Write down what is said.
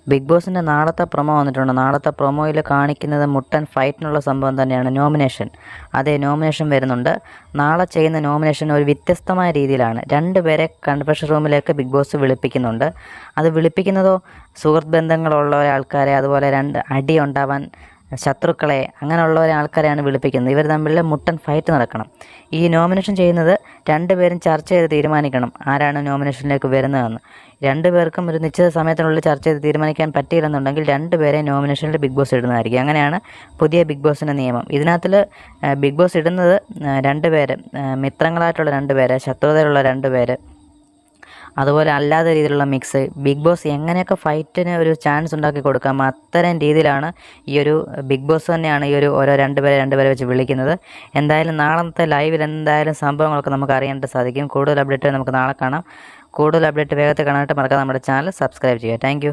Big ബോസിൻ്റെ നാളത്തെ promo വന്നിട്ടുണ്ട്. നാളത്തെ പ്രൊമോയിൽ കാണിക്കുന്നത് മുട്ടൻ ഫൈറ്റിനുള്ള സംഭവം തന്നെയാണ്, നോമിനേഷൻ. അതേ, നോമിനേഷൻ വരുന്നുണ്ട്. നാളെ ചെയ്യുന്ന നോമിനേഷൻ ഒരു വ്യത്യസ്തമായ രീതിയിലാണ്. 2 പേരെ കൺഫെഷൻ റൂമിലേക്ക് ബിഗ് ബോസ് വിളിപ്പിക്കുന്നുണ്ട്. അത് വിളിപ്പിക്കുന്നതോ സുഹൃത്ത് ബന്ധങ്ങളുള്ള ആൾക്കാരെ, അതുപോലെ 2 അടി ഉണ്ടാവാൻ ശത്രുക്കളെ, അങ്ങനെയുള്ള ആൾക്കാരെയാണ് വിളിപ്പിക്കുന്നത്. ഇവർ തമ്മിൽ മുട്ടൻ ഫൈറ്റ് നടക്കണം. ഈ നോമിനേഷൻ ചെയ്യുന്നത് 2 പേരും ചർച്ച ചെയ്ത് തീരുമാനിക്കണം ആരാണ് നോമിനേഷനിലേക്ക് വരുന്നതെന്ന്. 2 പേർക്കും ഒരു നിശ്ചിത സമയത്തിനുള്ളിൽ ചർച്ച ചെയ്ത് തീരുമാനിക്കാൻ പറ്റിയില്ലെന്നുണ്ടെങ്കിൽ 2 പേരെ നോമിനേഷനിൽ ബിഗ് ബോസ് ഇടുന്നതായിരിക്കും. അങ്ങനെയാണ് പുതിയ ബിഗ് ബോസിൻ്റെ നിയമം. ഇതിനകത്തിൽ ബിഗ് ബോസ് ഇടുന്നത് 2 പേര്, മിത്രങ്ങളായിട്ടുള്ള 2 പേര്, ശത്രുതയിലുള്ള 2 പേര്, അതുപോലെ അല്ലാത്ത രീതിയിലുള്ള മിക്സ്. ബിഗ് ബോസ് എങ്ങനെയൊക്കെ ഫൈറ്റിന് ഒരു ചാൻസ് ഉണ്ടാക്കി കൊടുക്കാം, അത്തരം രീതിയിലാണ് ഈ ഒരു ബിഗ് ബോസ് തന്നെയാണ് ഈ ഒരു ഓരോ 2 പേരെ വെച്ച് വിളിക്കുന്നത്. എന്തായാലും നാളത്തെ ലൈവിൽ എന്തായാലും സംഭവങ്ങളൊക്കെ നമുക്ക് അറിയാനായിട്ട് സാധിക്കും. കൂടുതൽ അപ്ഡേറ്റ് നമുക്ക് നാളെ കാണാം. കൂടുതൽ അപ്ഡേറ്റ് വേഗത്തിൽ കാണാനായിട്ട് മറക്കാതെ നമ്മുടെ ചാനൽ സബ്സ്ക്രൈബ് ചെയ്യുക. താങ്ക്